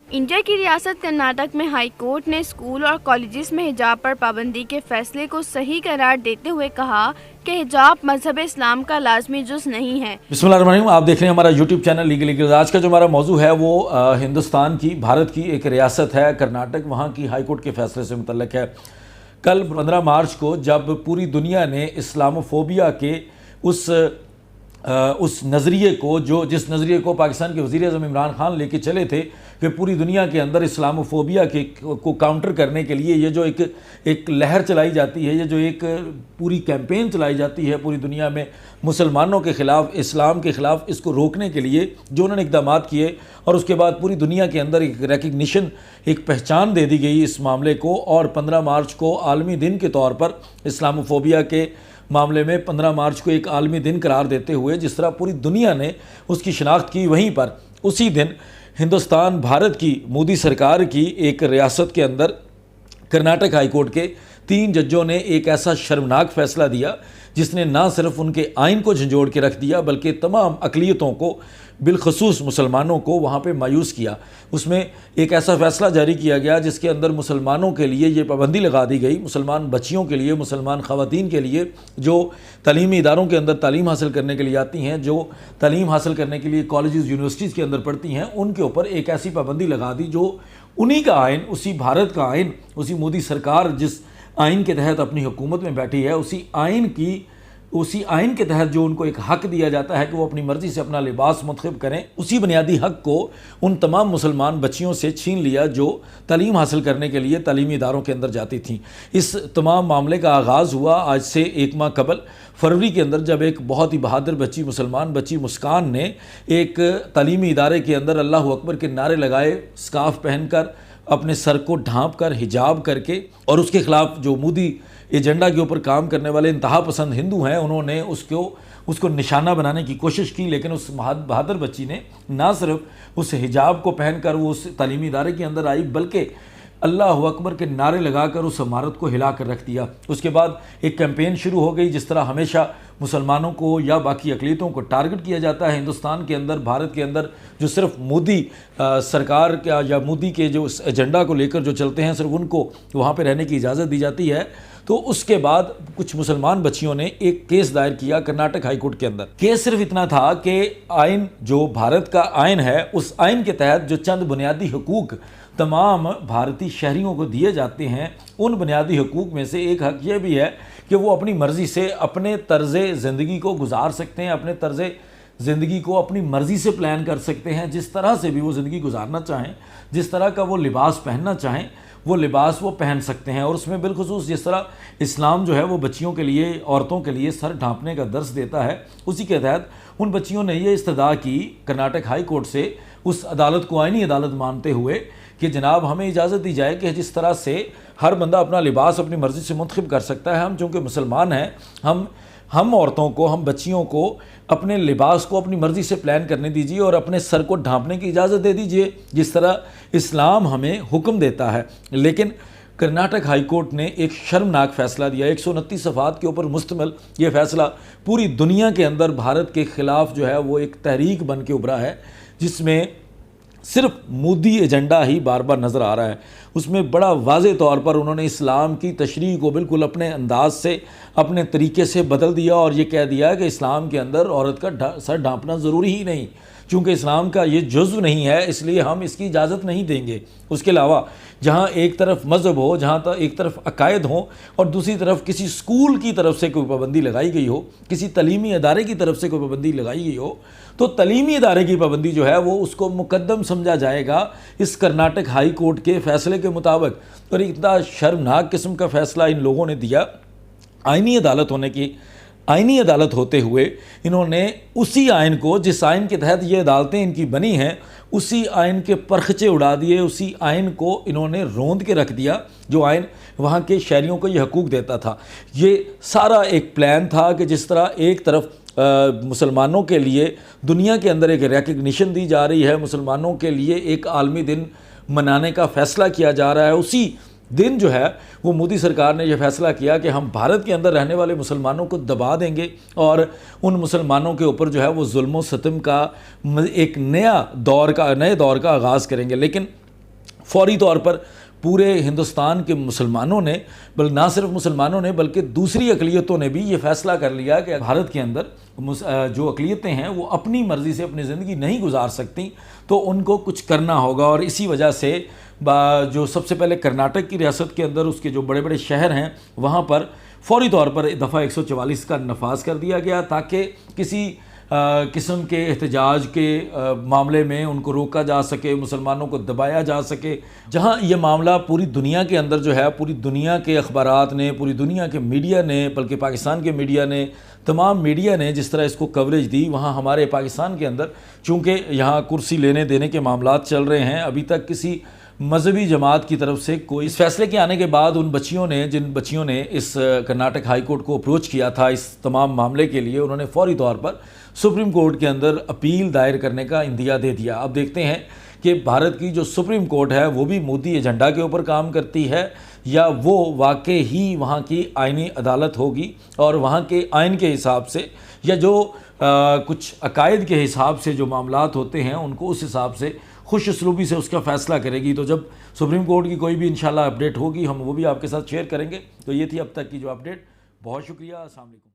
India की रियासत कर्नाटक में हाई कोर्ट ने स्कूल और कॉलेजेस में हिजाब पर पाबंदी के फैसले को सही करार देते हुए कहा कि हिजाब मजहब इस्लाम का लाजमी जुज़ नहीं है। बिस्मिल्लाहिर्रहमानिर्रहीम। आप देख रहे हैं हमारा यूट्यूब चैनल लीगल। आज का जो हमारा मौजू है वो हिंदुस्तान की, भारत की एक रियासत है कर्नाटक, वहाँ की हाई कोर्ट के फैसले से मुतल्लिक है। कल 15 मार्च को जब पूरी दुनिया ने इस्लामोफोबिया के उस नज़रिए को, जिस नज़रिए को पाकिस्तान के वज़ीर आज़म इमरान खान लेके चले थे कि पूरी दुनिया के अंदर इस्लामोफोबिया को काउंटर करने के लिए ये जो एक लहर चलाई जाती है, ये जो एक पूरी कैंपेन चलाई जाती है पूरी दुनिया में मुसलमानों के ख़िलाफ़, इस्लाम के ख़िलाफ़, इसको रोकने के लिए जो उन्होंने इक़दाम किए और उसके बाद पूरी दुनिया के अंदर एक रिकग्निशन, एक पहचान दे दी गई इस मामले को। और 15 मार्च को आलमी दिन के तौर पर इस्लामोफोबिया के मामले में 15 मार्च को एक आलमी दिन करार देते हुए जिस तरह पूरी दुनिया ने उसकी शनाख्त की, वहीं पर उसी दिन हिंदुस्तान, भारत की मोदी सरकार की एक रियासत के अंदर कर्नाटक हाई कोर्ट के 3 जजों ने एक ऐसा शर्मनाक फ़ैसला दिया जिसने ना सिर्फ उनके आइन को झंझोड़ के रख दिया बल्कि तमाम अक़लियतों को, बिलखसूस मुसलमानों को वहाँ पे मायूस किया। उसमें एक ऐसा फ़ैसला जारी किया गया जिसके अंदर मुसलमानों के लिए ये पाबंदी लगा दी गई, मुसलमान बच्चियों के लिए, मुसलमान ख़वातीन के लिए जो तालीमी इदारों के अंदर तालीम हासिल करने के लिए आती हैं, जो तालीम हासिल करने के लिए कॉलेजेस यूनिवर्सिटीज़ के अंदर पढ़ती हैं, उनके ऊपर एक ऐसी पाबंदी लगा दी जो उन्हीं का आइन, उसी भारत का आइन, उसी मोदी सरकार जिस आइन के तहत अपनी हुकूमत में बैठी है, उसी आइन के तहत जो उनको एक हक़ दिया जाता है कि वो अपनी मर्ज़ी से अपना लिबास मुंतखब करें, उसी बुनियादी हक़ को उन तमाम मुसलमान बच्चियों से छीन लिया जो तालीम हासिल करने के लिए तालीमी इदारों के अंदर जाती थीं। इस तमाम मामले का आगाज़ हुआ आज से 1 माह कबल फरवरी के अंदर, जब एक बहुत ही बहादुर बच्ची, मुसलमान बच्ची मुस्कान ने एक तालीमी इदारे के अंदर अल्लाह अकबर के नारे लगाए, स्कार्फ पहनकर, अपने सर को ढाँप कर, हिजाब करके, और उसके ख़िलाफ़ जो मोदी एजेंडा के ऊपर काम करने वाले इंतहा पसंद हिंदू हैं उन्होंने उसको निशाना बनाने की कोशिश की। लेकिन उस बहादुर बच्ची ने ना सिर्फ उस हिजाब को पहनकर वो उस तालीमी इदारे के अंदर आई बल्कि अल्लाह अकबर के नारे लगाकर उस इमारत को हिला कर रख दिया। उसके बाद एक कैंपेन शुरू हो गई। जिस तरह हमेशा मुसलमानों को या बाकी अक़लियतों को टारगेट किया जाता है हिंदुस्तान के अंदर, भारत के अंदर, जो सिर्फ मोदी सरकार का या मोदी के जो एजेंडा को लेकर जो चलते हैं, सिर्फ उनको वहाँ पर रहने की इजाज़त दी जाती है। तो उसके बाद कुछ मुसलमान बच्चियों ने एक केस दायर किया कर्नाटक हाई कोर्ट के अंदर। केस सिर्फ इतना था कि आइन, जो भारत का आइन है, उस आइन के तहत जो चंद बुनियादी हुकूक तमाम भारतीय शहरियों को दिए जाते हैं, उन बुनियादी हुकूक में से एक हक़ यह भी है कि वो अपनी मर्ज़ी से अपने तर्ज़ ज़िंदगी को गुजार सकते हैं, अपने तर्ज़ ज़िंदगी को अपनी मर्ज़ी से प्लान कर सकते हैं, जिस तरह से भी वो ज़िंदगी गुजारना चाहें, जिस तरह का वो लिबास पहनना चाहें वो लिबास वो पहन सकते हैं। और उसमें बिलखुसूस जिस तरह इस्लाम जो है वो बच्चियों के लिए, औरतों के लिए सर ढांपने का दर्स देता है, उसी के तहत उन बच्चियों ने ये इस्तदा की कर्नाटक हाई कोर्ट से, उस अदालत को आइनी अदालत मानते हुए कि जनाब हमें इजाज़त दी जाए कि जिस तरह से हर बंदा अपना लिबास अपनी मर्ज़ी से मुंतखब कर सकता है, हम चूँकि मुसलमान हैं, हम औरतों को, हम बच्चियों को अपने लिबास को अपनी मर्ज़ी से प्लान करने दीजिए और अपने सर को ढांपने की इजाज़त दे दीजिए जिस तरह इस्लाम हमें हुक्म देता है। लेकिन कर्नाटक हाई कोर्ट ने एक शर्मनाक फ़ैसला दिया। 129 सफ़ात के ऊपर मुश्तमिल ये फ़ैसला पूरी दुनिया के अंदर भारत के ख़िलाफ़ जो है वो एक तहरीक बन के उभरा है, जिसमें सिर्फ मोदी एजेंडा ही बार बार नज़र आ रहा है। उसमें बड़ा वाज़े तौर पर उन्होंने इस्लाम की तशरीह को बिल्कुल अपने अंदाज से, अपने तरीके से बदल दिया और ये कह दिया कि इस्लाम के अंदर औरत का सर ढांपना ज़रूरी ही नहीं, चूँकि इस्लाम का ये जुज़्व नहीं है इसलिए हम इसकी इजाज़त नहीं देंगे। उसके अलावा जहाँ एक तरफ मज़हब हो, जहाँ एक तरफ अकायद हो और दूसरी तरफ किसी स्कूल की तरफ से कोई पाबंदी लगाई गई हो, किसी तलीमी अदारे की तरफ से कोई पाबंदी लगाई गई हो, तो तलीमी अदारे की पाबंदी जो है वो उसको मुकद्दम समझा जाएगा इस कर्नाटक हाई कोर्ट के फ़ैसले के मुताबिक। और इतना शर्मनाक किस्म का फ़ैसला इन लोगों ने दिया। आइनी अदालत होते हुए इन्होंने उसी आइन को, जिस आइन के तहत ये अदालतें इनकी बनी हैं, उसी आइन के परखचे उड़ा दिए, उसी आइन को इन्होंने रोंद के रख दिया जो आइन वहाँ के शहरियों को ये हकूक़ देता था। ये सारा एक प्लान था कि जिस तरह एक तरफ मुसलमानों के लिए दुनिया के अंदर एक रिकग्निशन दी जा रही है, मुसलमानों के लिए एक आलमी दिन मनाने का फ़ैसला किया जा रहा है, उसी दिन जो है वो मोदी सरकार ने यह फैसला किया कि हम भारत के अंदर रहने वाले मुसलमानों को दबा देंगे और उन मुसलमानों के ऊपर जो है वो जुल्म व सितम का एक नए दौर का आगाज़ करेंगे। लेकिन फौरी तौर पर पूरे हिंदुस्तान के मुसलमानों ने, बल्कि ना सिर्फ मुसलमानों ने बल्कि दूसरी अक़लियतों ने भी ये फ़ैसला कर लिया कि भारत के अंदर जो अक़लियतें हैं वो अपनी मर्ज़ी से अपनी ज़िंदगी नहीं गुजार सकती, तो उनको कुछ करना होगा। और इसी वजह से जो सबसे पहले कर्नाटक की रियासत के अंदर उसके जो बड़े बड़े शहर हैं वहाँ पर फौरी तौर पर दफ़ा 144 का नफाज कर दिया गया, ताकि किसी किस्म के एहतजाज के मामले में उनको रोका जा सके, मुसलमानों को दबाया जा सके। जहाँ ये मामला पूरी दुनिया के अंदर जो है, पूरी दुनिया के अखबारात ने, पूरी दुनिया के मीडिया ने, बल्कि पाकिस्तान के मीडिया ने, तमाम मीडिया ने जिस तरह इसको कवरेज दी, वहाँ हमारे पाकिस्तान के अंदर चूँकि यहाँ कुर्सी लेने देने के मामलात चल रहे हैं, अभी तक किसी मजहबी जमात की तरफ से कोई इस फैसले के आने के बाद उन बच्चियों ने, जिन बच्चियों ने इस कर्नाटक हाई कोर्ट को अप्रोच किया था इस तमाम मामले के लिए, उन्होंने फौरी तौर पर सुप्रीम कोर्ट के अंदर अपील दायर करने का इंदिया दे दिया। अब देखते हैं कि भारत की जो सुप्रीम कोर्ट है वो भी मोदी एजेंडा के ऊपर काम करती है या वो वाकई ही वहाँ की आइनी अदालत होगी और वहाँ के आइन के हिसाब से या जो कुछ अकायद के हिसाब से जो मामलात होते हैं उनको उस हिसाब से खुश उसलूबी से उसका फ़ैसला करेगी। तो जब सुप्रीम कोर्ट की कोई भी इंशाल्लाह अपडेट होगी हम वो भी आपके साथ शेयर करेंगे। तो ये थी अब तक की जो अपडेट। बहुत शुक्रिया। अस्सलाम वालेकुम।